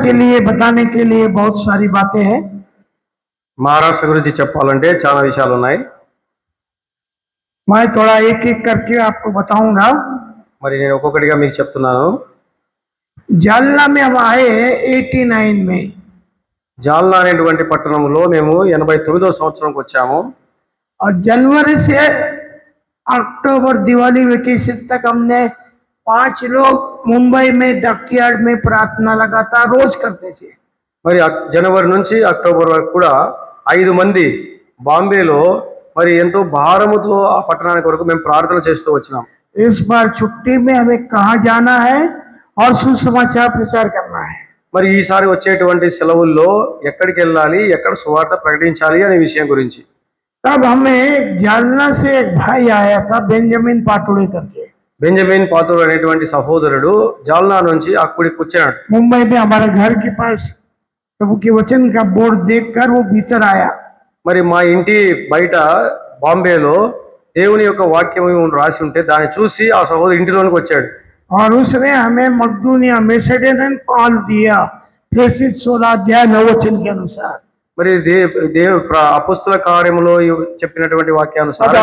के लिए बताने के लिए बहुत सारी बातें हैं। महाराष्ट्र गुరించి చెప్పాలంటే చాలా విషయాలు ఉన్నాయి। मैं थोड़ा एक एक करके आपको बताऊंगा। మరి నేను ఒక్కొక్కటిగా మీకు చెప్తున్నాను। जालना में हम आए 89 में। జాల్నా అనేటువంటి పట్టణంలో మేము 89వ సంవత్సరంకి వచ్చాము। और जनवरी से अक्टूबर दिवाली वेकेशन तक हमने 5 लोग मुंबई में डॉकयार्ड में प्रार्थना लगातार रोज करते थे। మరి జనవరి నుంచి అక్టోబర్ వరకు కూడా 5 మంది బాంబేలో మరి ఎంతో భారముతో ఆ పట్టణానికి వరకు మేము ప్రార్థన చేస్తూ వచ్చినాం। इस बार छुट्टी में हमें कहाँ जाना है और सुसमाचार प्रचार करना है। మరి ఈసారి వచ్చేటువంటి సెలవుల్లో ఎక్కడికి వెళ్ళాలి, ఎక్కడ సువార్త ప్రకటించాలి అనే విషయం గురించి। तब हमें जालना से एक भाई आया था बेंजामिन पाटोड़े करके। బెంజమిన్ పాతూర్ అనేటువంటి సహోదరుడు జాల్నా నుంచి అక్కడికి వచ్చాడు। मुंबई में हमारे घर के पास प्रभु के वचन का बोर्ड देखकर वो भीतर आया। మరి మా ఇంటి బయట బాంబేలో దేవుని యొక్క వాక్యం రాసి ఉంటే దాన్ని చూసి ఆ సహోదరు ఇంటిలోనికి వచ్చాడు। और उसने हमें मकदूनिया मैसेडोनियन कॉल दिया प्रेषित 16 अध्याय 9 वचन के अनुसार। మరి అపోస్తల కార్యములో చెప్పినటువంటి వాక్యానుసారం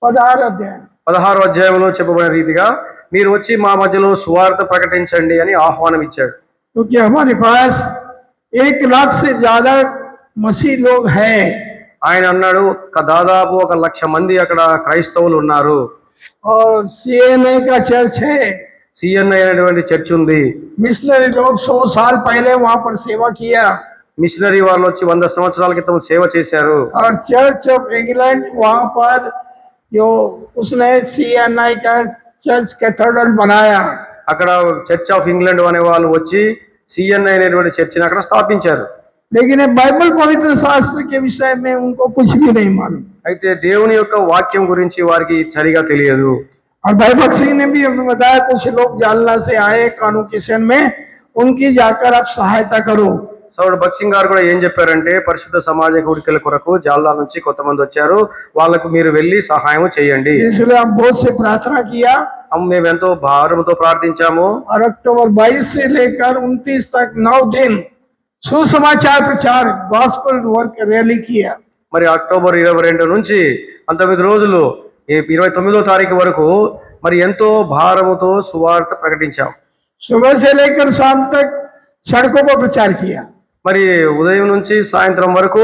16వ అధ్యాయంలో చెప్పబడిన రీతిగా మీరు వచ్చి మా మధ్యలో సువార్త ప్రకటించండి అని ఆహ్వానం ఇచ్చాడు। क्योंकि हमारे पास 1 लाख से ज्यादा मसीह लोग हैं। ఆయన అన్నాడు దాదాపు 1 లక్ష మంది అక్కడ క్రైస్తవులు ఉన్నారు। और CNI का चर्च है, సిఎన్ఐ అనేటువంటి చర్చ్ ఉంది। मिशनरी लोग 100 साल पहले वहां पर सेवा किया। మిషనరీ వాళ్ళు వచ్చి 100 సంవత్సరాల క్రితం సేవ చేశారు। और चर्च ऑफ इंग्लैंड वहां पर जो उसने CNI का चर्च कैथेड्रल बनाया। అక్కడ చర్చ్ ఆఫ్ ఇంగ్లాండ్ అనే వాళ్ళు వచ్చి సిఎన్ఐ అనేటువంటి చర్చిని అక్కడ స్థాపించారు। लेकिन बाइबल पवित्र शास्त्र के विषय में उनको कुछ भी नहीं मालूम। అయితే దేవుని యొక్క వాక్యం గురించి వారికి సరిగా తెలియదు। और भाई भक्त सिंह ने भी हमें बताया कुछ लोग जालना से आए कानू किशन में, उनकी जाकर आप सहायता करो। సౌడు భక్సింగ్ గారు కూడా ఏం చెప్పారంటే పరిశుద్ధ సమాజ కూడికల కొరకు జాల్లా నుంచి కొంతమంది వచ్చారు, వాళ్ళకు మీరు వెళ్ళి సహాయం చేయండి। इसलिए हम बहुत से प्रार्थना किया। మేము ఎంతో భారంతో ప్రార్థించాము। और अक्टूबर 22 से लेकर 29 तक 9 दिन सुसमाचार प्रचार गॉस्पेल वर्क रैली किया। మరి అక్టోబర్ 22 నుంచి 19 రోజులు 29వ తారీఖు వరకు మరి ఎంతో భారముతో సువార్త ప్రకటించాం। सुबह से लेकर शाम तक सड़कों पर प्रचार किया। మరి ఉదయం నుంచి సాయంత్రం వరకు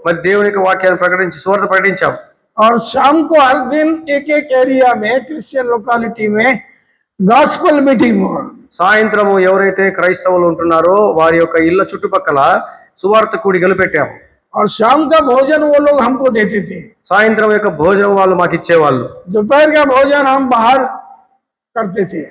మరి దేవుని యొక్క వాక్యాన్ని ప్రకటించి సువార్త ప్రకటించాం। और शाम को हर दिन एक एरिया में क्रिश्चियन लोकालिटी में गॉस्पेल मीटिंग हुआ। సాయంత్రము ఎవరైతే క్రైస్తవులు ఉంటున్నారో వారి యొక్క ఇళ్ళ చుట్టుపక్కల సువార్త కూడికలు పెట్టాము। और शाम का भोजन वो लोग हमको देते थे। సాయంత్రం యొక్క భోజనం వాళ్ళు మాకు ఇచ్చేవాళ్ళు। दोपहर का भोजन हम बाहर करते थे।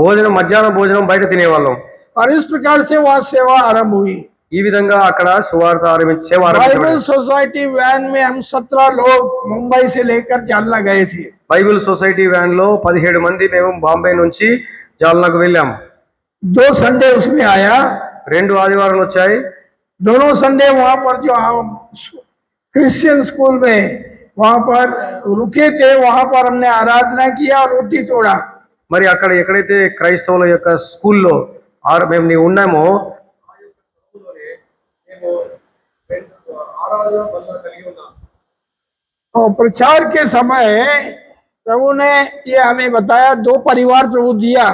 భోజనం మధ్యాహ్నం భోజనం బయట తినేవాళ్ళం। और इस प्रकार से वहाँ सेवा आरंभ हुई। ఈ విధంగా అక్కడ సువార్త సేవ बाइबल सोसाइटी वैन में हम 17 लोग मुंबई से लेकर जालना गए थे। బైబిల్ సొసైటీ వ్యాన్ లో 17 మంది మేము బాంబే నుంచి జాల్నాకు వెళ్ళాము। 2 संडे उसमें आया। 2 ఆదివారాలు వచ్చాయి। दोनों संडे वहाँ पर जो क्रिश्चियन स्कूल में वहाँ पर रुके थे, वहाँ पर हमने आराधना किया और रोटी तोड़ा। మరి అక్కడ ఎక్కడైతే క్రైస్తవుల యొక్క స్కూల్లో మేము ఉన్నామో और प्रचार के समय प्रभु ने ये हमें बताया 2 परिवार प्रभु दिया,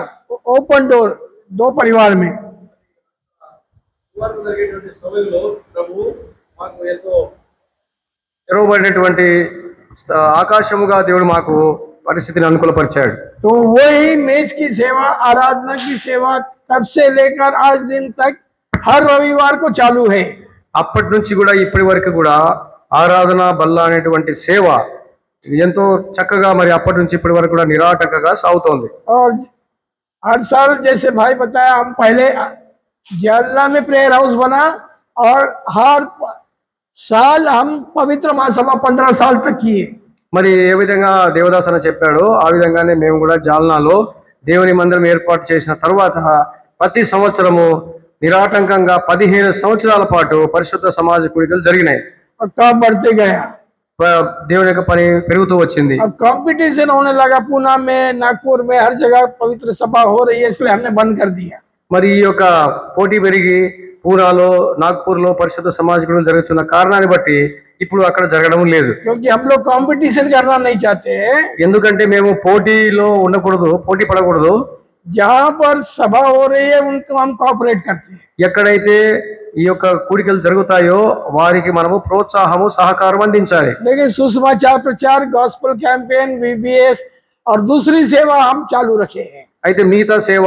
ओपन डोर 2 परिवार में। తెరవబడినటువంటి ఆకాశముగా దేవుడు మాకు పరిస్థితిని అనుకూలపరిచాడు। तो वही मेज की सेवा, आराधना की सेवा तब से लेकर आज दिन तक हर रविवार को चालू है। అప్పటి నుంచి కూడా ఇప్పటి వరకు కూడా ఆరాధన బల్ల అనేటువంటి సేవ ఎంతో చక్కగా మరి అప్పటి నుంచి ఇప్పటి వరకు కూడా నిరాటంకంగా సాగుతోంది। और हर साल जैसे भाई बताया, हम पहले जालना में प्रेयर हाउस बना और हर साल हम पवित्र महासभा 15 साल तक किए। మరి ఏ విధంగా దేవదాస్ అని చెప్పాడో ఆ విధంగానే మేము కూడా జాల్నాలో దేవుని మందిరం ఏర్పాటు చేసిన తర్వాత ప్రతి సంవత్సరము నిరాటంకంగా 15 సంవత్సరాల పాటు పరిశుద్ధ సమాజ కూడికలు జరిగినాయి। और काम बढ़ते गया। దేవుని యొక్క పని పెరుగుతూ వచ్చింది। अब कंपटीशन होने लगा, पूना में, नागपुर में, हर जगह पवित्र सभा हो रही है, इसलिए हमने बंद कर दिया। మరి ఈ యొక్క పోటీ పెరిగి పూనాలో నాగ్పూర్లో పరిశుద్ధ సమాజ గుడులు జరుగుతున్న కారణాన్ని బట్టి ఇప్పుడు అక్కడ జరగడం లేదు. क्योंकि हम लोग कंपटीशन करना नहीं चाहते. ఎందుకంటే మేము పోటీలో ఉండకూడదు, పోటీ పడకూడదు. जहाँ पर सभा हो रही है उनको हम कोऑपरेट करते हैं. ఎక్కడైతే ఈ యొక్క కూడికలు జరుగుతాయో వారికి మనము ప్రోత్సాహము సహకారం అందించాలి. लेकिन सुसमाचार प्रचार, गॉस्पेल कैंपेन, VBS और दूसरी सेवा हम चालू रखे हैं. అయితే మిగతా సేవ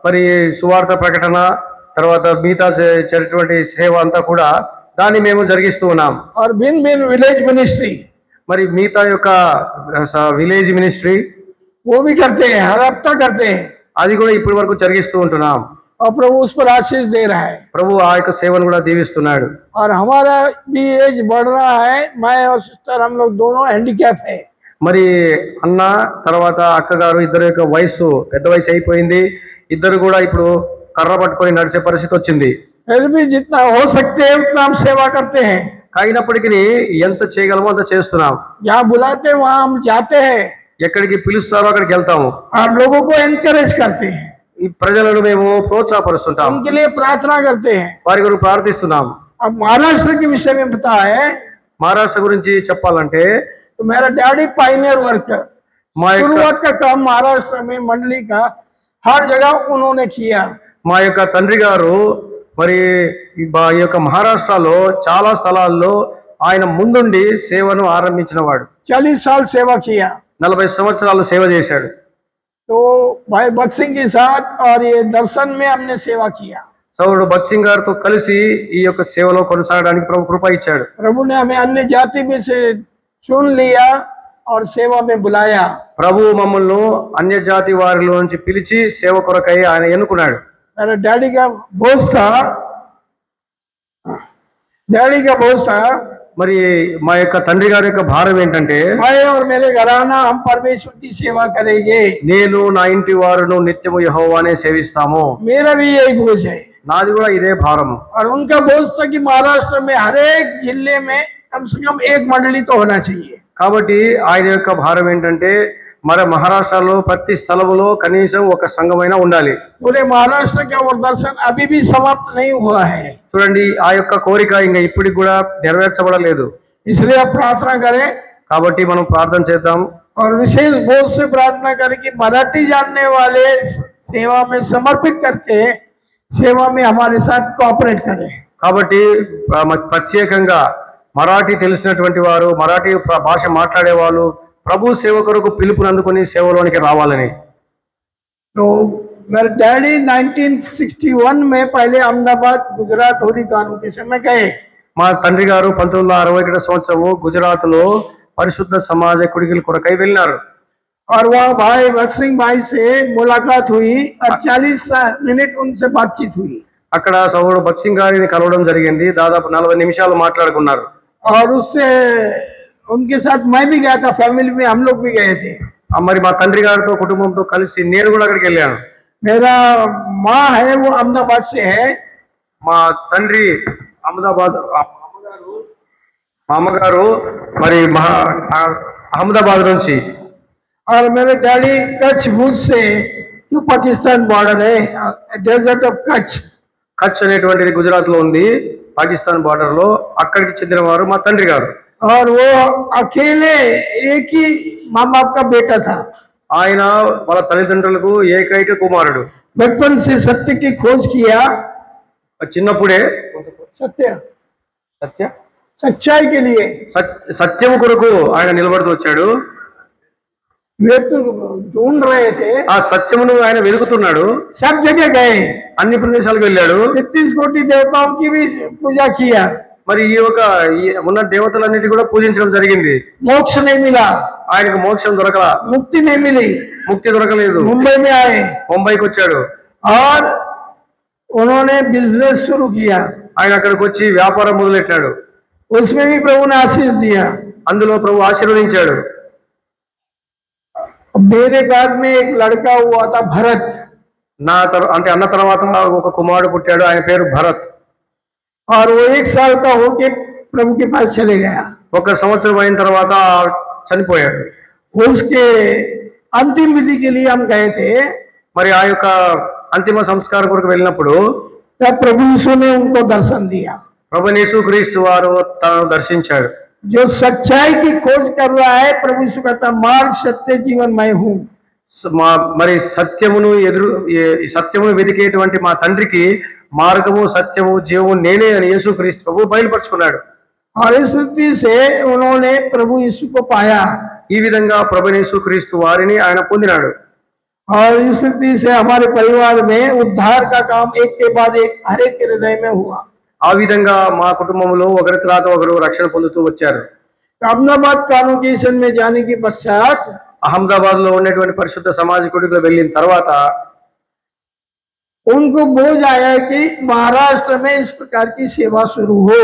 మరి సువార్త ప్రకటన తర్వాత మిగతా చేసేటువంటి సేవ అంతా కూడా దాన్ని మేము జరిగిస్తూ ఉన్నాం. और भिन्न भिन्न विलेज मिनिस्ट्री, మరి మిగతా యొక్క విలేజ్ మినిస్ట్రీ वो भी करते हैं, हर हफ्ता करते हैं. అది కూడా ఇప్పటి వరకు జరిగిస్తూ ఉంటున్నాం. और प्रभु उस पर आशीष दे रहा है. ప్రభు ఆ యొక్క సేవను కూడా దీవిస్తున్నాడు. और हमारा भी एज बढ़ रहा है. मैं और सिस्टर हम लोग दोनों हैंडीकैप है. మరి అన్న తర్వాత అక్కగారు ఇద్దరు యొక్క వయసు పెద్ద వయసు అయిపోయింది. ఇద్దరు కూడా ఇప్పుడు కర్ర పట్టుకొని నడిచే పరిస్థితి వచ్చింది. फिर भी जितना हो सकते हैं उतना हम सेवा करते हैं. అయినప్పటికీ ఎంత చేయగలమో అంత చేస్తున్నాం. जहाँ बुलाते हैं वहाँ हम जाते हैं. ఎక్కడికి పిలుస్తారో అక్కడికి వెళ్తాము. और लोगों को एनकरेज करते हैं. ఈ ప్రజలను మేము ప్రోత్సాహపరుస్తుంటాం, उनके लिए प्रार्थना करते हैं. వారి గురించి ప్రార్థిస్తున్నాం. अब महाराष्ट्र के विषय में पता है మహారాష్ట్ర గురించి చెప్పాలంటే तो मेरा डैडी पाइनियर वर्कर, మా యొక్క शुरुआत का काम महाराष्ट्र में मंडली का हर जगह उन्होंने किया. మా యొక్క తండ్రి గారు మరి ఈ యొక్క మహారాష్ట్రలో చాలా స్థలాల్లో ఆయన ముందుండి సేవను ఆరంభించిన వాడు. 40 साल सेवा किया. 40 సంవత్సరాలు సేవ చేశాడు. तो भाई भगत सिंह के साथ और ये दर्शन में हमने सेवा किया. సౌరుడు భగత్ సింగ్ గారితో కలిసి ఈ యొక్క సేవలో కొనసాగడానికి ప్రభు కృప ఇచ్చాడు. प्रभु ने हमें अन्य जाति में से चुन लिया और सेवा में बुलाया. ప్రభు మమ్మల్ని అన్య జాతి వారిలో నుంచి పిలిచి సేవ కొరకై ఆయన ఎన్నుకున్నాడు. मेरा डैडी का बोझ था. మరి మా యొక్క తండ్రి గారి యొక్క భారం ఏంటంటే मैं और मेरे घराना हम परमेश्वर की सेवा करेंगे. నేను నా ఇంటి వారును నిత్యము యెహోవానే సేవిస్తాము. मेरा भी यही बोझ है. నాది కూడా ఇదే భారము. और उनका बोझ था कि महाराष्ट्र में हर एक जिले में कम से कम एक मंडली तो होना चाहिए. కాబట్టి ఆయన యొక్క భారం ఏంటంటే మన మహారాష్ట్రలో ప్రతి స్థలములో కనీసం ఒక సంఘమైనా ఉండాలి. पूरे महाराष्ट्र का वो दर्शन अभी भी समाप्त नहीं हुआ है. చూడండి ఆ యొక్క కోరిక ఇంకా ఇప్పటికి కూడా నెరవేర్చబడలేదు. इसलिए आप प्रार्थना करें. కాబట్టి మనం ప్రార్థన చేద్దాం. और विशेष बोझ से प्रार्थना करें कि मराठी जानने वाले सेवा में समर्पित करके सेवा में हमारे साथ कोऑपरेट करें. కాబట్టి ప్రత్యేకంగా మరాఠీ తెలిసినటువంటి వారు, మరాఠీ భాష మాట్లాడే వాళ్ళు ప్రభు సేవ కొరకు పిలుపునందుకొని సేవలోనికి రావాలని. तो मेरे डैडी 1961 में पहले अहमदाबाद गुजरात होली कानून के समय गए. మా తండ్రి గారు 1961 సంవత్సరము గుజరాత్ లో పరిశుద్ధ సమాజ కుడికిల కొరకై వెళ్ళినారు. और वहाँ भाई भगत सिंह भाई से मुलाकात हुई और 40 मिनट उनसे बातचीत हुई. అక్కడ సౌరుడు భగత్ సింగ్ గారిని కలవడం జరిగింది. దాదాపు 40 నిమిషాలు మాట్లాడుకున్నారు. और उससे उनके साथ मैं भी गया था. फैमिली में हम लोग भी गए थे. మరి మా తండ్రి గారితో కుటుంబంతో కలిసి నేను కూడా అక్కడికి వెళ్ళాను. मेरा माँ है वो अहमदाबाद से है. మా తండ్రి అహ్మదాబాద్, మా అమ్మగారు మరి అహ్మదాబాద్ నుంచి. और मेरे डैडी कच्छ भूज से, जो पाकिस्तान बॉर्डर है, डेजर्ट ऑफ कच्छ. కచ్ అనేటువంటిది గుజరాత్ లో ఉంది, పాకిస్తాన్ బార్డర్ లో. అక్కడికి చెందిన వారు మా తండ్రి గారు. और वो अकेले एक ही माँ बाप का बेटा था. ఆయన వాళ్ళ తల్లిదండ్రులకు ఏకైక కుమారుడు. बचपन से सत्य की खोज किया. చిన్నప్పుడే सत्य, సత్య सच्चाई के लिए సత్యము కొరకు ఆయన నిలబడుతూ వచ్చాడు. वे तो ढूंढ रहे थे. ఆ సత్యమును ఆయన వెతుకుతున్నాడు. सब जगह गए. అన్ని ప్రదేశాలకు వెళ్ళాడు. 33 कोटि देवताओं की भी पूजा किया. మరి ఈ యొక్క ఉన్న దేవతలన్నిటి కూడా పూజించడం జరిగింది. मोक्ष नहीं मिला. ఆయనకు మోక్షం దొరకలా, मुक्ति नहीं मिली. ముక్తి దొరకలేదు. मुंबई में आए ముంబైకి వచ్చాడు. और उन्होंने बिजनेस शुरू किया. ఆయన అక్కడికి వచ్చి వ్యాపారం మొదలెట్టాడు. उसमें भी प्रभु ने आशीष दिया. అందులో ప్రభు ఆశీర్వదించాడు. मेरे बाद में एक लड़का हुआ था भरत. అంటే అన్న తర్వాత ఒక కుమారుడు పుట్టాడు. ఆయన పేరు భరత్. और वो 1 साल का होके प्रभु के पास चले गया. 1 సంవత్సరం అయిన తర్వాత చనిపోయాడు. उसके अंतिम विधि के लिए हम गए थे. మరి ఆ యొక్క అంతిమ సంస్కారం కొరకు వెళ్ళినప్పుడు तब प्रभु यीशु ने उनको दर्शन दिया। ప్రభువైన యేసుక్రీస్తు వారు తనను దర్శించాడు. जो सच्चाई की खोज कर रहा है, प्रभु यीशु कहता मार्ग सत्य जीवन मैं हूँ। మరి సత్యమును వెతికేటువంటి మా తండ్రికి మార్గము సత్యము జీవము నేనే అని యేసుక్రీస్తు ప్రభు బయలుపరుచుకున్నాడు. और इस रीति से उन्होंने प्रभु यीशु को पाया। ఈ విధంగా ప్రభువైన యేసుక్రీస్తు వారిని ఆయన పొందినాడు. और इस रीति से हमारे परिवार में उद्धार का काम एक के बाद एक हर एक के हृदय में हुआ। ఆ విధంగా మా కుటుంబంలో ఒకరి తర్వాత ఒకరు రక్షణ పొందుతూ వచ్చారు. अहमदाबाद कॉन्वोकेशन में जाने के पश्चात అహ్మదాబాద్ లో ఉన్నటువంటి పరిశుద్ధ సమాజ కూడికలో వెళ్ళిన తర్వాత उनको बोझ आया कि महाराष्ट्र में इस प्रकार की सेवा शुरू हो।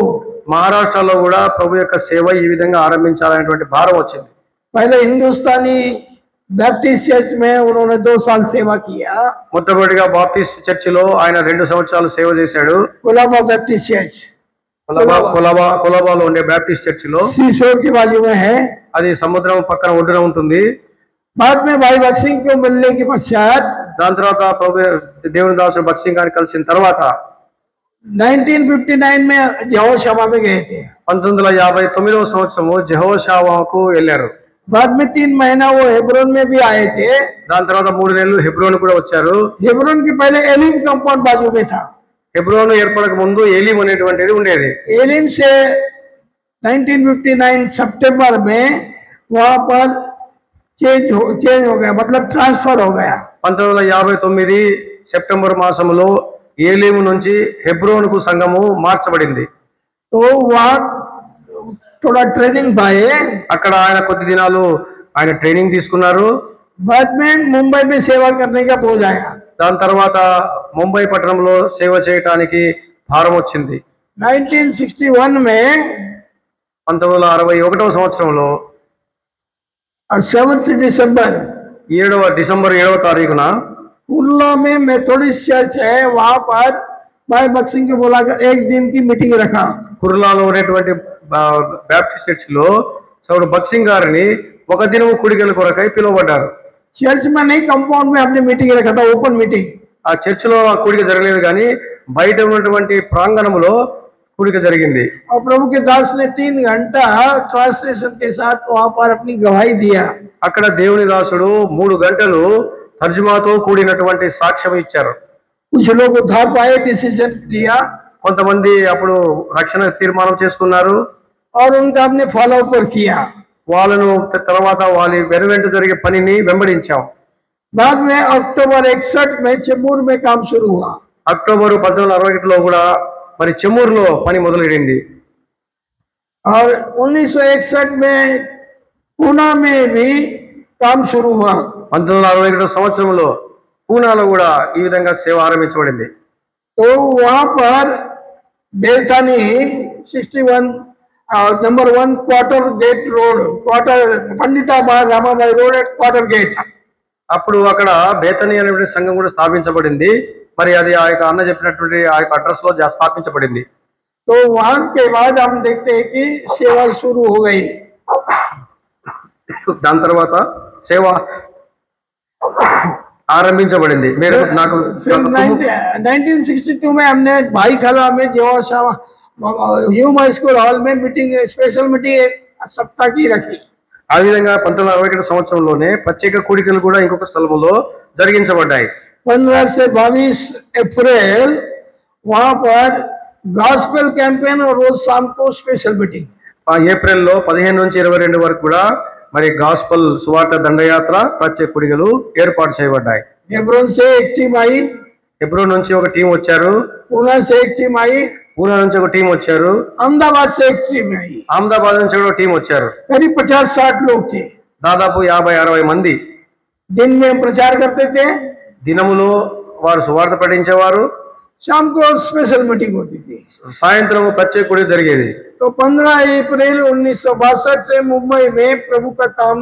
మహారాష్ట్రలో కూడా ప్రభు యొక్క సేవ ఈ విధంగా ఆరంభించాలనేటువంటి భారం వచ్చింది. पहले हिंदुस्तानी बैप्टिस्ट चर्च में उन्होंने 2 साल सेवा किया। మొట్టమొదటిగా బాప్టిస్ట్ చర్చిలో ఆయన 2 సంవత్సరాలు సేవ చేశాడు. कोलाबा बैप्टिस्ट चर्च కొలాబాలో ఉండే బాప్టిస్ట్ చర్చిలో, सीशोर के बाजू में है। అది సముద్రం పక్కన ఒడ్డున ఉంటుంది. बाद में भाई भगत सिंह को मिलने के पश्चात దాని తర్వాత ప్రభు దేవుని దాసుడు భగత్ సింగ్ గారిని కలిసిన తర్వాత 1959 में यहोशवा में गए थे। 1959వ సంవత్సరము జెహోషావాకు వెళ్ళారు. बाद में 3 महीना वो हेब्रोन में भी आए थे। దాని తర్వాత 3 నెలలు హెబ్రోన్ కూడా వచ్చారు. हेब्रोन के पहले एलिम कंपाउंड बाजू में था। హెబ్రోన్ ఏర్పడక ముందు ఏలీం అనేటువంటిది ఉండేది. एलिम से 1959 सितंबर में वहां पर चेंज हो गया, मतलब ट्रांसफर हो गया। 1959 సెప్టెంబర్ మాసంలో ఏలీము నుంచి హెబ్రోన్ కు సంఘము మార్చబడింది. तो वहाँ थोड़ा ट्रेनिंग पाए। అక్కడ ఆయన కొద్ది దినాలు ఆయన ట్రైనింగ్ తీసుకున్నారు. बाद में मुंबई में सेवा करने का बोझ आया। దాని తర్వాత ముంబై పట్టణంలో సేవ చేయటానికి భారం వచ్చింది. 1961 में 1961వ సంవత్సరంలో और 7 दिसंबर 7వ డిసెంబర్ 7వ తారీఖున कुर्ला में मेथोडिस्ट चर्च है, वहां पर भाई भगत सिंह को बुलाकर 1 दिन की मीटिंग रखा। కుర్లాలో ఉన్నటువంటి బాప్టిస్ట్ చర్చిలో సౌడు భగత్ సింగ్ గారిని ఒక దినము కూడికల కొరకై పిలువబడ్డారు. चर्च में नहीं, कंपाउंड में हमने मीटिंग रखा था, ओपन मीटिंग। ఆ చర్చిలో ఆ కూడిక జరగలేదు, కానీ బయట ఉన్నటువంటి ప్రాంగణంలో కూడిక జరిగింది. और प्रभु के दास ने 3 घंटा ट्रांसलेशन के साथ वहां पर अपनी गवाही दिया। అక్కడ దేవుని దాసుడు 3 గంటలు తర్జుమాతో కూడినటువంటి సాక్ష్యం ఇచ్చారు. कुछ लोग उद्धार पाए, डिसीजन लिया కొంతమంది అప్పుడు రక్షణ తీర్మానం చేసుకున్నారు. और उनका हमने फॉलो अप किया। వాళ్ళను తర్వాత వాళ్ళ వెనువెంట జరిగే పనిని వెంబడించాం. बाद में अक्टूबर 61 में चेंबूर में काम शुरू हुआ। అక్టోబర్ 1961లో కూడా మరి చెమ్మూరులో పని మొదలైంది. और 1961 में पूना में भी काम शुरू हुआ। 1961 సంవత్సరంలో పూనాలో కూడా ఈ విధంగా సేవ ఆరంభించబడింది. तो वहां पर Bethany 61 number 1 quarter gate road, quarter Pandita Ramabai road at quarter gate. అప్పుడు అక్కడ బేతని అనేటువంటి సంఘం కూడా స్థాపించబడింది. మరి అది ఆ యొక్క అన్న చెప్పినటువంటి ఆ యొక్క అడ్రస్ లో స్థాపించబడింది. तो वहां के बाद हम देखते हैं कि सेवा शुरू हो गई। దాని తర్వాత సేవ ఆరంభించబడింది. మీరు నాకు 1962 में हमने भाई खला में ह्यूमन स्कूल हॉल में मीटिंग, स्पेशल मीटिंग 1 सप्ताह की रखी। ఆ విధంగా 1961 సంవత్సరంలోనే ప్రత్యేక కూడికలు కూడా ఇంకొక స్థలంలో జరిగించబడ్డాయి. 15 से 22 अप्रैल वहां पर गॉस्पेल कैंपेन और रोज शाम को स्पेशल मीटिंग। ఏప్రిల్లో 15 నుంచి 22 వరకు కూడా మరి గాస్పల్ సువార్త దండయాత్ర ప్రత్యేక కూడికలు ఏర్పాటు చేయబడ్డాయి. हेब्रोन से एक टीम आई, హెబ్రోన్ నుంచి ఒక టీం వచ్చారు. पूना से एक टीम आई, పూనా నుంచి ఒక టీం వచ్చారు. अहमदाबाद से एक टीम आई। అహ్మదాబాద్ నుంచి కూడా టీం వచ్చారు. करीब 50-60 लोग थे। దాదాపు 50-60 మంది. दिन में हम प्रचार करते थे, దినములో వారు సువార్త పఠించేవారు. शाम को स्पेशल मीटिंग होती थी। సాయంత్రం ప్రత్యేక కూడిక జరిగేది. तो 15 अप्रैल 1962 से मुंबई में प्रभु का काम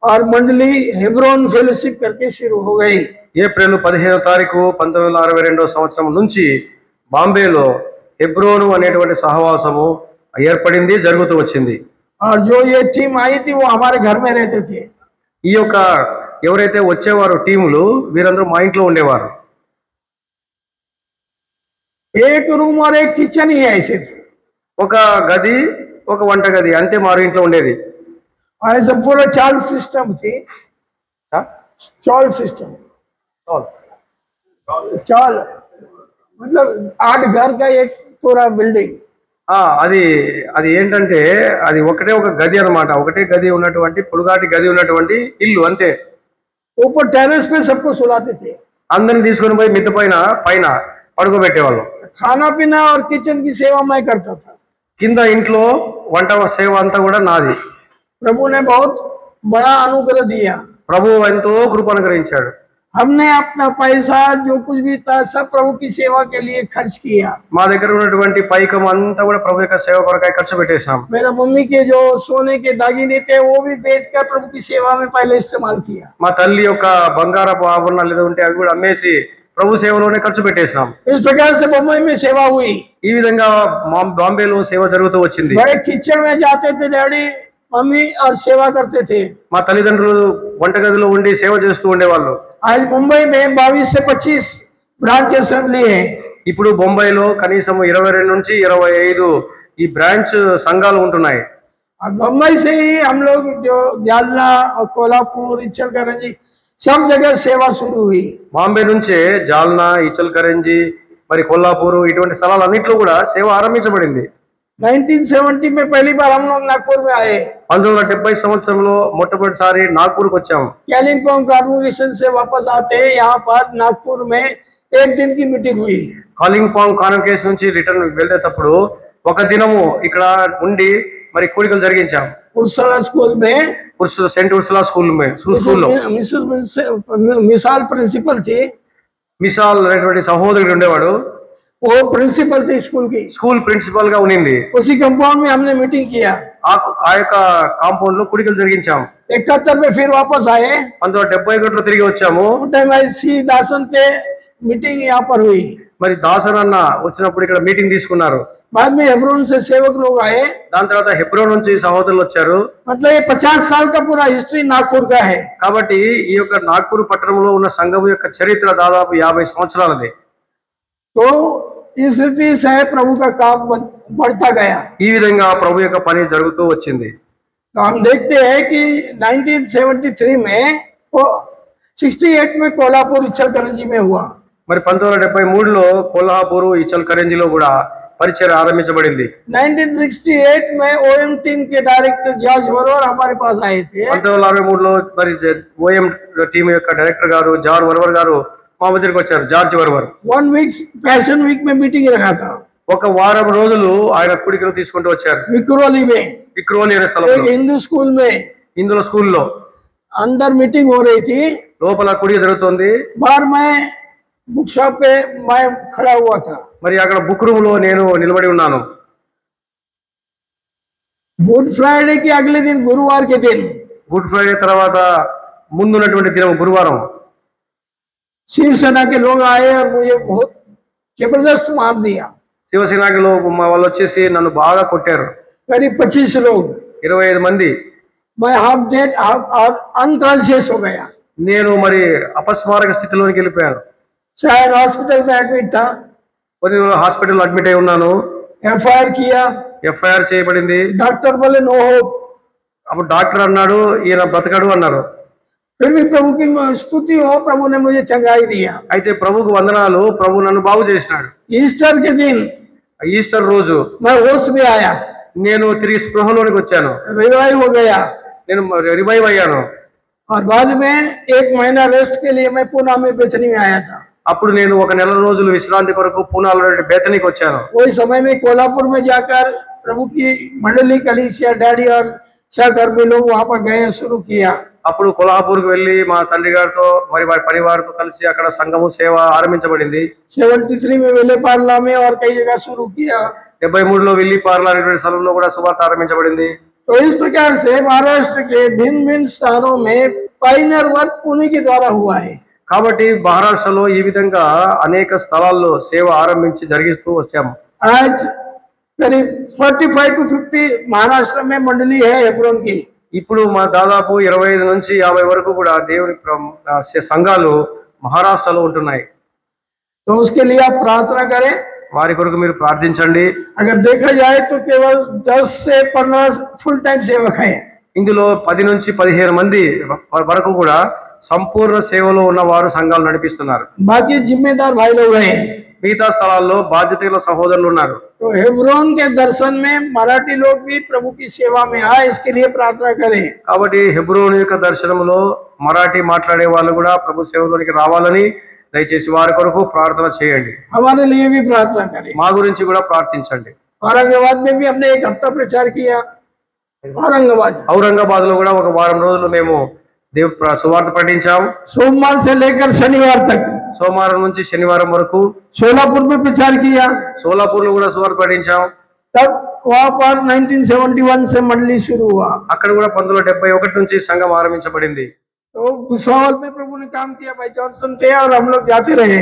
और मंडली हेब्रोन फेलोशिप करके शुरू हो गई। ఏప్రిల్ 15వ తారీఖు 1962 సంవత్సరం నుంచి బాంబేలో హెబ్రోను అనేటువంటి సహవాసము ఏర్పడింది, జరుగుతూ వచ్చింది. और जो ये टीम आई थी वो हमारे घर में रहते थे। ఈ యొక్క ఎవరైతే వచ్చేవారు టీములు వీరందరూ మా ఇంట్లో ఉండేవారు. एक रूम और एक किचन ही है सिर्फ, ఒక గది ఒక వంట గది అంతే మా ఇంట్లో ఉండేది. और ऐसा पूरा चाल सिस्टम थी, चॉल सिस्टम, चॉल मतलब 8 घर का एक पूरा बिल्डिंग. అది అది ఏంటంటే అది ఒకటే ఒక గది అన్నమాట. ఒకటే గది ఉన్నటువంటి పొడుగాటి గది ఉన్నటువంటి ఇల్లు అంతే. ऊपर टेरेस पे सबको सुलाते थे, అందరిని తీసుకొని పోయి మిద్ద పైన పడుకోబెట్టేవాళ్ళం. खाना पीना और किचन की सेवा मैं करता था. కింద ఇంట్లో వంట సేవ అంతా కూడా నాది. प्रभु ने बहुत बड़ा अनुग्रह दिया. ప్రభు ఎంతో కృప అనుగ్రహించాడు. हमने अपना पैसा जो कुछ भी था सब प्रभु की सेवा के लिए खर्च किया. మా దగ్గర ఉన్నటువంటి పైకం అంతా కూడా ప్రభు యొక్క సేవ కొరకై ఖర్చు పెట్టేశాం. मेरा मम्मी के जो सोने के दागिने थे वो भी बेचकर प्रभु की सेवा में पहले इस्तेमाल किया. మా తల్లి యొక్క బంగారపు ఆభరణాలు ఏదో ఉంటే అవి కూడా అమ్మేసి ప్రభు సేవలోనే ఖర్చు పెట్టేశాం. इस प्रकार से बम्बई में सेवा हुई. ఈ విధంగా బాంబేలో సేవ జరుగుతూ వచ్చింది. बड़े किचन में जाते थे डैडी मम्मी और सेवा करते थे. మా తల్లిదండ్రులు వంటగదిలో ఉండి సేవ చేస్తూ ఉండేవాళ్ళు. आज मुंबई में 22 से 25 ब्रांच असेंबली है. ఇప్పుడు బొంబాయిలో కనీసం 22 నుంచి 25 ఈ బ్రాంచ్ సంఘాలు ఉంటున్నాయి. और मुंबई से ही हम लोग जो जालना और कोल्हापुर इचलकरंजी सब जगह सेवा शुरू हुई. బాంబే నుంచే జాల్నా, ఇచల్కరంజి, మరి కొల్లాపూర్ ఇటువంటి స్థలాలన్నింటిలో కూడా సేవ ఆరంభించబడింది. 1970 में पहली बार हम लोग नागपुर में आए. 1970 సంవత్సరంలో మొట్టమొదటిసారి నాగ్పూర్కి వచ్చాము. कैलिंगपोंग कॉन्वोकेशन से वापस आते यहाँ पर नागपुर में एक दिन की मीटिंग हुई. కాలింగ్పాంగ్ కాన్వకేషన్ నుంచి రిటర్న్ వెళ్ళేటప్పుడు ఒక దినము ఇక్కడ ఉండి మరి కూడికలు జరిగించాం. उर्सला स्कूल में సెంట్ ఉర్సులా స్కూల్లో मिसाल प्रिंसिपल थी. మిసాల్ అనేటువంటి సహోదరుడు ఉండేవాడు. वो प्रिंसिपल थी स्कूल की. స్కూల్ ప్రిన్సిపల్ గా ఉండింది. उसी कंपाउंड में हमने मीटिंग किया. ఆ యొక్క కాంపౌండ్ లో కూడికలు జరిగించాం. 71 में फिर वापस आए. 1971లో తిరిగి వచ్చాము. सी दासन थे मीटिंग यहाँ पर हुई. మరి దాసన్ అన్న వచ్చినప్పుడు ఇక్కడ మీటింగ్ తీసుకున్నారు. बाद में हेब्रोन से सेवक लोग आए. దాని తర్వాత హెబ్రోన్ నుంచి సహోదరులు వచ్చారు. मतलब ये 50 साल का पूरा हिस्ट्री नागपुर का है. కాబట్టి ఈ యొక్క నాగ్పూర్ పట్టణంలో ఉన్న సంఘం యొక్క చరిత్ర దాదాపు 50 సంవత్సరాలది. तो इस रीति से प्रभु का काम बढ़ता गया. ఈ విధంగా ప్రభు యొక్క పని జరుగుతూ వచ్చింది. तो हम देखते हैं कि 1973 में 68 में कोल्हापुर इचलकरंजी में हुआ. మరి 1973లో కొల్హాపూర్ ఇచల్కరంజిలో కూడా పరిచయం ఆరంభించబడింది. 1968 में ओएम टीम के डायरेक्टर जॉर्ज वर्वर हमारे पास आए थे. 1963లో మరి ఓఎం టీం యొక్క డైరెక్టర్ గారు జార్జ్ వర్వర్ గారు మా మధ్యకి వచ్చారు. జార్జ్ వర్వర్ 1 वीक पैशन वीक में मीटिंग रखा था. ఒక వారం రోజులు ఆయన కూడికలు తీసుకుంటూ వచ్చారు. विक्रोली में విక్రోలి అనే స్థలంలో हिंदू स्कूल में ఇందులో స్కూల్లో अंदर मीटिंग हो रही थी. లోపల కూడిక జరుగుతోంది. बाहर मैं बुक शॉप पे मैं खड़ा हुआ था. మరి అక్కడ బుక్ రూమ్ లో నేను నిలబడి ఉన్నాను. गुड फ्राइडे के अगले दिन गुरुवार के दिन గుడ్ ఫ్రైడే తర్వాత ముందున్నటువంటి దినం గురువారం शिवसेना के लोग आए और मुझे बहुत जबरदस्त मार दिया. శివసేనలో వాళ్ళు వచ్చేసి నన్ను బాగా కొట్టారు. करीब 25 लोग. 25 మంది. मैं हाफ डेड और अनकॉन्शियस हो गया. నేను మరి అపస్మారక స్థితిలోకి వెళ్ళిపోయాను. शायद हॉस्पिटल में एडमिट था. కొన్ని హాస్పిటల్ అడ్మిట్ అయి ఉన్నాను. एफआईआर किया. ఎఫ్ఐఆర్ చేయబడింది. डॉक्टर बोले नो होप. అప్పుడు డాక్టర్ అన్నాడు ఈయన బ్రతకడు అన్నారు. फिर भी प्रभु की स्तुति हो, प्रभु ने मुझे चंगाई दिया. అయితే ప్రభుకు వందనాలు, ప్రభు నన్ను బాగు చేసినాడు. ईस्टर के दिन ఈస్టర్ రోజు मैं होश में आया. నేను తిరిగి స్పృహలోనికి వచ్చాను. रिवाइव हो गया. నేను రివైవ్ అయ్యాను. और बाद में 1 महीना रेस्ट के लिए मैं पुणे में बेथनी में आया था. అప్పుడు నేను ఒక నెల రోజులు విశ్రాంతి కొరకు పూనాలో బేతనీకి వచ్చాను. वही समय में कोल्हापुर में जाकर प्रभु की मंडली कलीसिया डैडी और सहकर्मी लोग वहां पर गए, शुरू किया. అప్పుడు కొల్హాపూర్కి వెళ్ళి మా తండ్రి గారితో మరి వారి పరివారంతో కలిసి అక్కడ సంఘము సేవ ఆరంభించబడింది. 73 में वेले पार्ला में और कई जगह शुरू किया. 73లో విల్లి పార్లా అనేటువంటి స్థలంలో కూడా సువార్త ఆరంభించబడింది. तो इस प्रकार से महाराष्ट्र के भिन्न भिन्न स्थानों में पाइनर वर्क उन्हीं के द्वारा हुआ है. కాబట్టి మహారాష్ట్రలో ఈ విధంగా అనేక స్థలాల్లో సేవ ఆరంభించి జరిగిస్తూ వచ్చాము. आज करीब 45 to 50 महाराष्ट्र में मंडली है हेब्रोन की. ఇప్పుడు మా దాదాపు 25 నుంచి 50 వరకు కూడా దేవుని సంఘాలు మహారాష్ట్రలో ఉంటున్నాయి. तो उसके लिए आप प्रार्थना करें. వారి కొరకు మీరు ప్రార్థించండి. अगर देखा जाए तो केवल 10 से 15 फुल टाइम सेवक है। ఇందులో 10 నుంచి 15 మంది వరకు కూడా సంపూర్ణ సేవలో ఉన్న వారు సంఘాలు నడిపిస్తున్నారు. बाकी जिम्मेदार भाई लोग हैं। మిగతా స్థలాల్లో బాధ్యతల సహోదరులు ఉన్నారు. तो हेब्रोन के दर्शन में मराठी लोग भी प्रभु की सेवा में आए, इसके लिए प्रार्थना करें। కాబట్టి హెబ్రోను యొక్క దర్శనంలో మరాఠీ మాట్లాడే వాళ్ళు కూడా ప్రభు సేవలోనికి రావాలని దయచేసి వారి కొరకు ప్రార్థన చేయండి. हमारे लिए भी प्रार्थना करें। మా గురించి కూడా ప్రార్థించండి. औरंगाबाद में भी हमने एक हफ्ता प्रचार किया। ఔరంగాబాద్ లో కూడా ఒక వారం రోజులు మేము సువార్త ప్రకటించాం. सोमवार से लेकर शनिवार तक, సోమవారం నుంచి శనివారం వరకు सोलापुर में प्रचार किया। సోలాపూర్ లో కూడా సువార్త ప్రకటించాం. तब वहाँ पर 1971 से मंडली शुरू हुआ। అక్కడ కూడా 1971 నుంచి సంఘం ఆరంభించబడింది. तो भुसावल में प्रभु ने काम किया, भाई जॉनसन थे और हम लोग जाते रहे।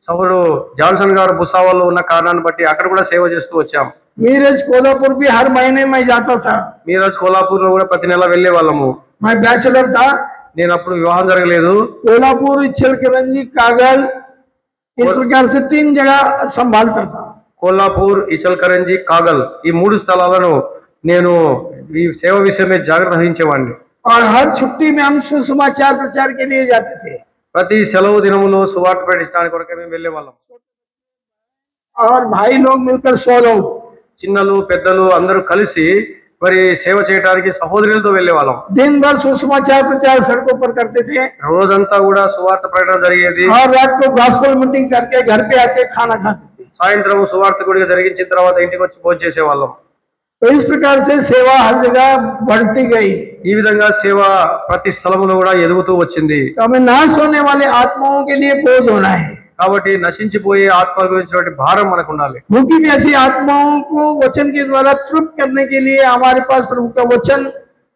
సౌరు జాన్సన్ గారు భుసావల్లో ఉన్న కారణాన్ని బట్టి అక్కడ కూడా సేవ చేస్తూ వచ్చాం. मीरज कोल्हापुर भी हर महीने में जाता था। మీరజ్ కోల్హాపూర్ లో కూడా ప్రతి నెల వెళ్లే వాళ్ళము. मैं बैचलर था। నేను అప్పుడు వివాహం జరగలేదు. कोल्हापुर, इचलकरंजी, कागल, इस प्रकार से 3 जगह संभालता था। కోల్హాపూర్, ఇచల్కరంజి, కాగల్ ఈ 3 స్థలాలను నేను ఈ సేవ విషయమే జాగ్రత్త వహించేవాడిని. और हर छुट्टी में हम सुसमाचार प्रचार के लिए जाते थे। ప్రతి సెలవు దినములో సువార్త ప్రకటించడానికి కొరకు మేము వెళ్లే వాళ్ళం. और भाई लोग मिलकर 100 लोग, చిన్నలు పెద్దలు అందరూ కలిసి మరి సేవ చేయడానికి సహోదరులతో వెళ్లే వాళ్ళం. दिन भर सुसमाचार प्रचार सड़कों पर करते थे। రోజంతా కూడా సువార్త ప్రకటన జరిగేది. और रात को गॉस्पेल मीटिंग करके घर पे आके खाना खाते थे। సాయంత్రం సువార్త గుడిగా జరిగించిన తర్వాత ఇంటికి వచ్చి భోజనం చేసే వాళ్ళం. तो इस प्रकार से सेवा हर जगह बढ़ती गई। ఈ విధంగా సేవ ప్రతి స్థలంలో కూడా ఎదుగుతూ వచ్చింది. तो हमें नाश होने वाले आत्माओं के लिए बोझ होना है। కాబట్టి నశించిపోయే ఆత్మల గురించినటువంటి భారం మనకు ఉండాలి. भूखी प्यासी आत्माओं को वचन के द्वारा तृप्त करने के लिए हमारे पास प्रभु का वचन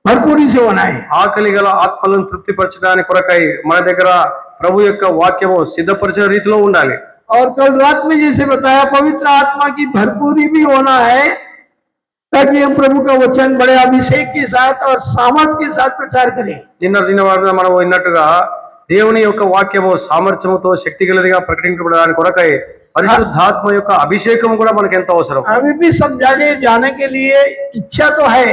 भरपूरी से होना है। ఆకలి గల ఆత్మలను తృప్తిపరచడానికి కొరకై మన దగ్గర ప్రభు యొక్క వాక్యము సిద్ధపరిచిన రీతిలో ఉండాలి. और कल रात में जैसे बताया, पवित्र आत्मा की भरपूरी भी होना है, ताकि हम प्रभु का वचन बड़े अभिषेक के साथ और सामर्थ के साथ प्रचार करें। నిన్న మనం విన్నట్టుగా దేవుని యొక్క వాక్యము సామర్థ్యముతో శక్తి గలదిగా ప్రకటించబడడానికి కొరకై పరిశుద్ధాత్మ యొక్క అభిషేకం కూడా మనకు ఎంతో అవసరం. अभी भी सब जगह जाने के लिए इच्छा तो है,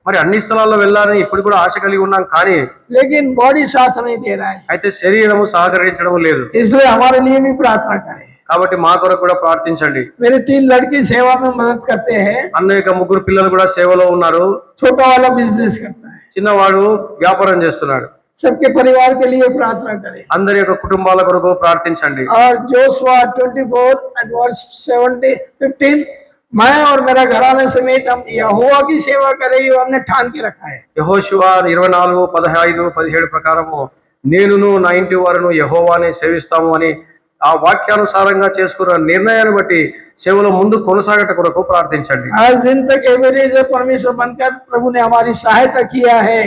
మరి అన్ని స్థలాల్లో వెళ్ళాలని ఇప్పుడు కూడా ఆశ కలిగి ఉన్నాం, కానీ लेकिन बॉडी साथ नहीं दे रहा है। అయితే శరీరము సహకరించడం లేదు. इसलिए हमारे लिए भी प्रार्थना करें। కాబట్టి మా కొరకు కూడా ప్రార్థించండి. मेरे 3 लड़की सेवा में मदद करते हैं। అన్న యొక్క 3 పిల్లలు కూడా సేవలో ఉన్నారు. छोटा वाला बिजनेस करता है। చిన్నవాడు వ్యాపారం చేస్తున్నాడు. सबके परिवार के लिए प्रार्थना करें। అందరి యొక్క కుటుంబాల కొరకు ప్రార్థించండి. और जोशुआ 24:15 मैं और मेरा घराने समेत हम यहोवा की सेवा करें, ये हमने ठान के रखा है। యెహోషువ 24:15-17 ప్రకారము నేనును నా ఇంటి వారును యెహోవానే సేవిస్తాము అని ఆ వాక్యానుసారంగా చేసుకున్న నిర్ణయాన్ని బట్టి సేవలో ముందు కొనసాగట కొరకు ప్రార్థించండి. आज दिन तक एवरेज परमेश्वर बनकर प्रभु ने हमारी सहायता किया है।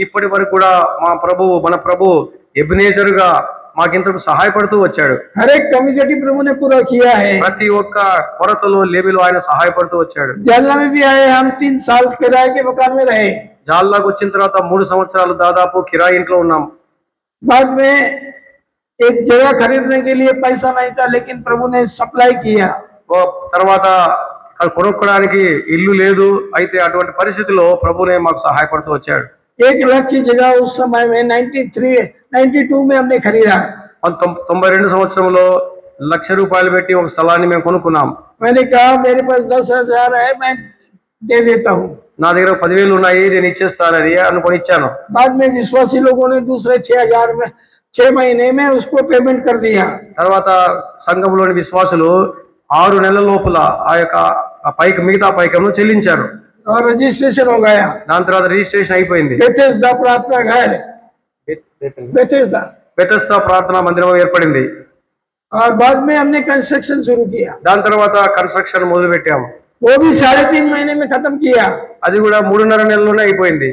ఇప్పటి వరకు కూడా మన ప్రభు ఎబెనేజర్ గా మాకింతకు సహాయపడుతూ వచ్చాడు. हर एक कमी घटी प्रभु ने पूरा किया है। ప్రతి ఒక్క కొరతలో లేమిలో ఆయన సహాయపడుతూ వచ్చాడు. जालना में भी आए, हम 3 साल किराए के मकान में रहे। జాల్లాకు వచ్చిన తర్వాత 3 సంవత్సరాలు దాదాపు కిరాయి ఇంట్లో ఉన్నాం. बाद में एक जगह खरीदने के लिए पैसा नहीं था, लेकिन प्रभु ने सप्लाई किया। తర్వాత కొనుక్కోవడానికి ఇల్లు లేదు, అయితే అటువంటి పరిస్థితిలో ప్రభునే మాకు సహాయపడుతూ వచ్చాడు. 1 लाख की जगह उस समय में 92 में हमने खरीदा। 92 సంవత్సరంలో ₹1,00,000 పెట్టి ఒక స్థలాన్ని మేము కొనుక్కున్నాం. मैंने कहा मेरे पास 10,000 है, मैं दे देता हूँ। నా దగ్గర 10,000 ఉన్నాయి, నేను ఇచ్చేస్తానని అనుకొని ఇచ్చాను. बाद में विश्वासी लोगों ने दूसरे 6,000 में 6 महीने में उसको पेमेंट कर दिया। తర్వాత సంఘంలోని విశ్వాసులు 6 నెలల లోపల ఆ యొక్క మిగతా పైకమును చెల్లించారు. और रजिस्ट्रेशन हो गया। దాని తర్వాత రిజిస్ట్రేషన్ అయిపోయింది. बेथेस्दा प्रार्थना घर, బెతెస్దా ప్రార్థనా మందిరం ఏర్పడింది. और बाद में हमने कंस्ट्रक्शन शुरू किया। దాని తర్వాత కన్స్ట్రక్షన్ మొదలు పెట్టాము. वो भी 3.5 महीने में खत्म किया। అది కూడా 3.5 నెలల్లోనే అయిపోయింది.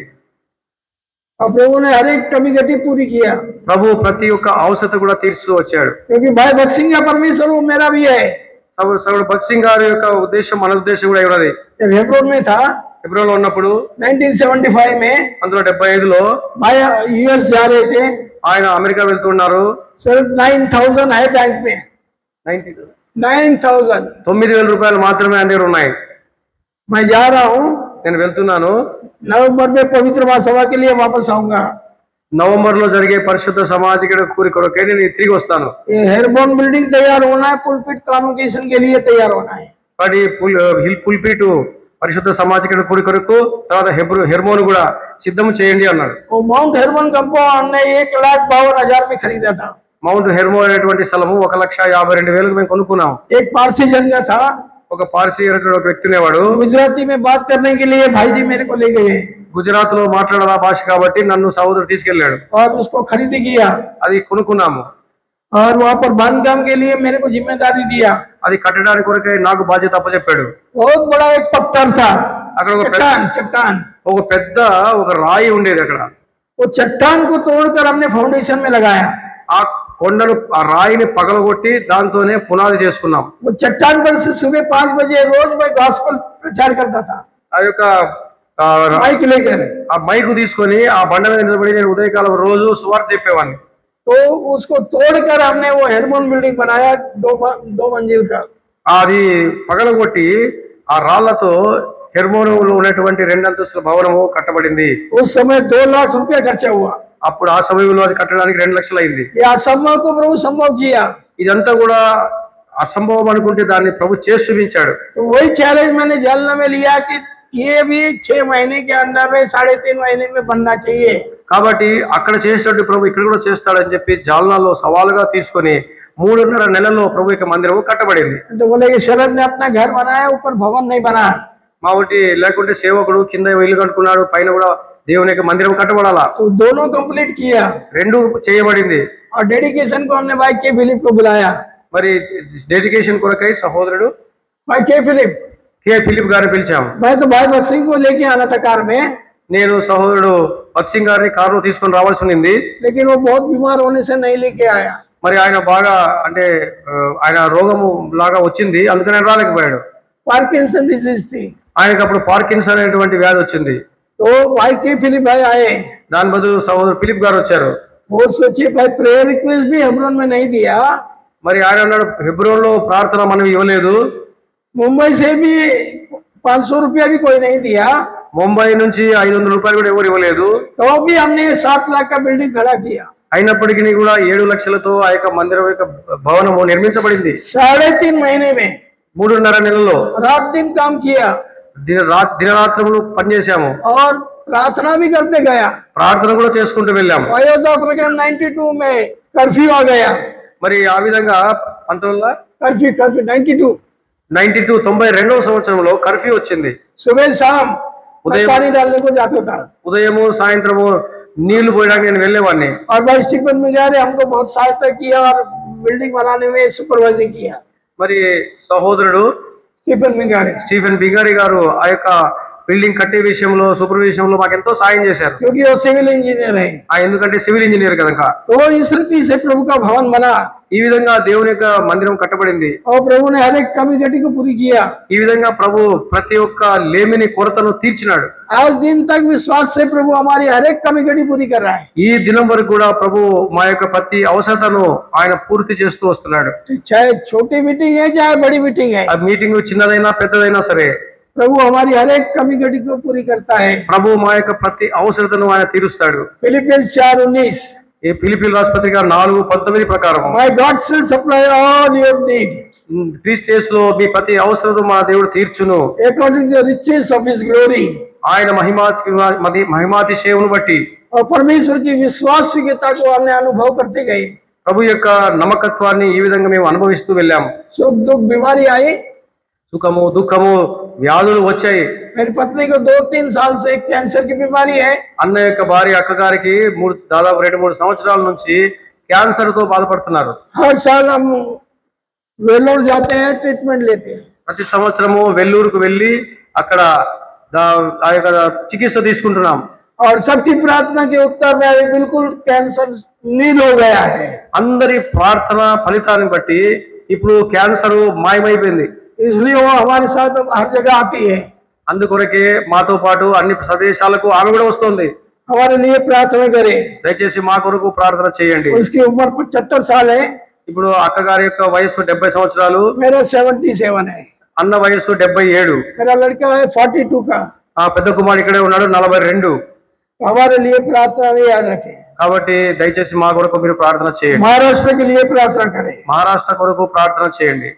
और प्रभु ने हर एक कमी घटी पूरी किया। ప్రభు ప్రతి ఒక్క అవసరత కూడా తీర్చుతూ వచ్చాడు. क्योंकि भाई बक्सिंग का परमेश्वर वो मेरा भी है। సౌడు భగత్ సింగ్ గారి యొక్క ఉద్దేశం మన ఉద్దేశం కూడా ఉన్నది. जब हेब्रोन में था, హెబ్రోన్లో ఉన్నప్పుడు 1975 में 1975లో भाई यूएस जा रहे थे। ఆయన అమెరికా వెళ్తున్నారు. सिर्फ 9,000 है बैंक में। 9,000। 9,000 రూపాయలు మాత్రమే ఆయన దగ్గర ఉన్నాయి. मैं जा रहा हूँ, నేను వెళ్తున్నాను. नवंबर में पवित्र महासभा के लिए वापस आऊंगा। నవంబర్ లో జరిగే పరిశుద్ధ సమాజం కూడి కొరకే నేను తిరిగి వస్తాను. ये हेरबोन बिल्डिंग तैयार होना है, पुलपिट कॉन्वोकेशन के लिए तैयार होना है। వాటి హిల్ పుల్పిట్ పరిశుద్ధ సమాజం కూడి కొరకు తర్వాత హెర్మోన్ కూడా సిద్ధం చేయండి అన్నాడు. वो माउंट हेरबोन कंपाउंड हमने 1,52,000 में खरीदा था। మౌంట్ హెర్మోన్ అనేటువంటి స్థలము 1,52,000 మేము కొనుక్కున్నాం. एक पारसी जन का था, ఒక పార్సీ అనేటువంటి ఒక వ్యక్తి ఉండేవాడు. गुजराती में बात करने के लिए भाई जी मेरे को ले गए గుజరాత్ లో మాట్లాడాల భాష కాబట్టి నన్ను సహోదరుడు తీసుకెళ్లాడు. और उसको खरीदी किया అది కొనుక్కున్నాము. और वहां पर बांधकाम के लिए मेरे को जिम्मेदारी दिया। అది కట్టడానికి కొరకే నాకు బాధ్యత అప్పచెప్పాడు. बहुत बड़ा एक पत्थर था, అక్కడ चट्टान। ఒక పెద్ద ఒక రాయి ఉండేది. అక్కడ वो चट्टान को तोड़कर हमने फाउंडेशन में लगाया। ఆ కొండను ఆ రాయిని పగలగొట్టి దాంతోనే పునాది చేసుకున్నాం. वो चट्टान पर से सुबह 5 बजे रोज मैं गॉस्पेल प्रचार करता था, ఆ యొక్క माइक लेकर। ఆ మైకు తీసుకొని ఆ బండ మీద నిలబడి నేను ఉదయకాలం రోజు సువార్త చెప్పేవాడిని. तो उसको तोड़कर हमने वो हेरमोन बिल्डिंग बनाया, दो मंजिल का। అది పగలగొట్టి ఆ రాళ్లతో హెర్మోనులో ఉన్నటువంటి 2 అంతస్తుల భవనము కట్టబడింది. उस समय 2 लाख रुपया खर्चा हुआ। అప్పుడు ఆ సమయంలో అది కట్టడానికి 2 లక్షలు అయింది. ये असंभव को प्रभु संभव किया। ఇదంతా కూడా అసంభవం అనుకుంటే దాన్ని ప్రభు చేసి చూపించాడు. तो वही चैलेंज मैंने जालना में लिया कि ये भी 6 महीने के अंदर में 3.5 महीने में बनना चाहिए। కాబట్టి అక్కడ చేసినట్టు ప్రభు ఇక్కడ కూడా చేస్తాడని చెప్పి జాల్నాలో సవాలుగా తీసుకొని 3.5 నెలల్లో ప్రభు యొక్క మందిరం కట్టబడింది. तो बोले कि शरद ने अपना घर बनाया, ऊपर भवन नहीं बना। మా ఒకటి లేకుంటే సేవకుడు కింద ఇల్లు కట్టుకున్నాడు, పైన కూడా దేవుని యొక్క మందిరం కట్టబడాలా. तो दोनों कंप्लीट किया 2 చేయబడింది. और डेडिकेशन को हमने भाई के फिलिप को बुलाया। మరి డెడికేషన్ కొరకై సహోదరుడు भाई के फिलिप గారిని పిలిచాము. मैं तो भाई बक्सिंग को लेके आना था कार में, నేను సహోదరుడు భక్సింగ్ గారిని కారులో తీసుకొని రావాల్సి ఉంది. लेकिन वो बहुत बीमार होने से नहीं लेके आया। మరి ఆయన బాగా అంటే ఆయన రోగము లాగా వచ్చింది, అందుకని ఆయన రాలేకపోయాడు. पार्किंसन डिजीज थी। ఆయనకు అప్పుడు పార్కిన్సన్ అనేటువంటి వ్యాధి వచ్చింది. तो भाई के फिलिप भाई आए। దాని బదులు సహోదరు ఫిలిప్ గారు వచ్చారు. वो सोचिए भाई प्रेयर रिक्वेस्ट भी हेब्रोन में नहीं दिया, మరి ఆయన అన్నాడు హెబ్రోన్ లో ప్రార్థన మనం ఇవ్వలేదు, मुंबई से भी 500 रुपया भी कोई नहीं दिया, ముంబై నుంచి 500 రూపాయలు కూడా ఎవరు ఇవ్వలేదు. तो भी हमने 7 लाख का बिल्डिंग खड़ा किया। అయినప్పటికీ కూడా 7 లక్షలతో ఆ యొక్క మందిరం యొక్క భవనము నిర్మించబడింది. 3.5 महीने में 3.5 నెలల్లో रात दिन काम किया దినరాత్రములు పనిచేశాము. और प्रार्थना भी करते गया। ప్రార్థన కూడా చేసుకుంటూ వెళ్ళాము. अयोध्या प्रकरण 92 में कर्फ्यू आ गया। మరి ఆ విధంగా 1992 92వ సంవత్సరంలో కర్ఫ్యూ వచ్చింది. सुबह शाम उदय- पानी डालने को जाता था ఉదయము సాయంత్రము నీళ్లు పోయడానికి నేను వెళ్ళేవాడిని. और भाई स्टीफन मिगारे हमको बहुत सहायता किया और बिल्डिंग बनाने में सुपरवाइजिंग किया। మరి సహోదరుడు स्टीफन मिगारे, స్టీఫెన్ బిగారి గారు ఆ యొక్క బిల్డింగ్ కట్టే విషయంలో సూపర్విజన్ లో మాకు ఎంతో సాయం చేశారు. क्योंकि वो सिविल इंजीनियर है। ఎందుకంటే సివిల్ ఇంజనీర్ కనుక तो वो इस रीति से प्रभु का भवन बना ఈ విధంగా దేవుని యొక్క మందిరం కట్టబడింది. और प्रभु ने हर एक कमी घटी को पूरी किया। ఈ విధంగా ప్రభు ప్రతి ఒక్క లేమిని కొరతను తీర్చినాడు. आज दिन तक विश्वास से प्रभु हमारी हर एक कमी घटी पूरी कर रहा है। ఈ దినం వరకు కూడా ప్రభు మా యొక్క ప్రతి అవసరతను ఆయన పూర్తి చేస్తూ వస్తున్నాడు. चाहे छोटी मीटिंग है चाहे बड़ी मीटिंग है, ఆ మీటింగ్ చిన్నదైనా పెద్దదైనా సరే प्रभु हमारी हर एक कमी घटी को पूरी करता है। ప్రభు మా యొక్క ప్రతి అవసరతను ఆయన తీరుస్తాడు. फिलिपियंस 4:19 ఈ ఫిలిప్పీయుల రాష్ట్రపతిగా 4:19 ప్రకారం My God shall supply all your need క్రీస్తు యేసులో మీ ప్రతి అవసరత మా దేవుడు తీర్చును according to the riches of his glory। ఆయన మహిమాతిశయమును బట్టి और परमेश्वर की विश्वासयोग्यता को हमने अनुभव करते गए। ప్రభు యొక్క నమ్మకత్వాన్ని ఈ విధంగా మేము అనుభవిస్తూ వెళ్ళాము. सुख दुख बीमारी आई। సుఖము దుఃఖము వ్యాధులు వచ్చాయి. मेरी पत्नी को 2-3 साल से कैंसर की बीमारी है। అన్న యొక్క భార్య అక్కగారికి దాదాపు 2-3 సంవత్సరాల నుంచి క్యాన్సర్ తో బాధపడుతున్నారు. हर साल हम वेलोर जाते हैं, ट्रीटमेंट लेते हैं। ప్రతి సంవత్సరము వెల్లూరుకు వెళ్ళి అక్కడ ఆ యొక్క చికిత్స తీసుకుంటున్నాం. और सबकी प्रार्थना के उत्तर में अभी बिल्कुल कैंसर नील हो गया है। అందరి ప్రార్థన ఫలితాన్ని బట్టి ఇప్పుడు క్యాన్సర్ మాయమైపోయింది. इसलिए वो हमारे साथ अब हर जगह आती है। అందుకొరకే మాతో పాటు అన్ని ప్రదేశాలకు ఆమె కూడా వస్తుంది. हमारे लिए प्रार्थना करें। దయచేసి మా కొరకు ప్రార్థన చేయండి. उसकी उम्र 75 साल है। ఇప్పుడు అక్కగారి యొక్క వయస్సు 70 సంవత్సరాలు, मेरा 77 है, అన్న వయస్సు 77, मेरा लड़का है 42 का। ఆ పెద్ద కుమారుడు ఇక్కడే ఉన్నాడు 42. हमारे लिए प्रार्थना में याद रखें, కాబట్టి దయచేసి మా కొరకు మీరు ప్రార్థన చేయండి, महाराष्ट्र के लिए प्रार्थना करें। మహారాష్ట్ర కొరకు ప్రార్థన చేయండి.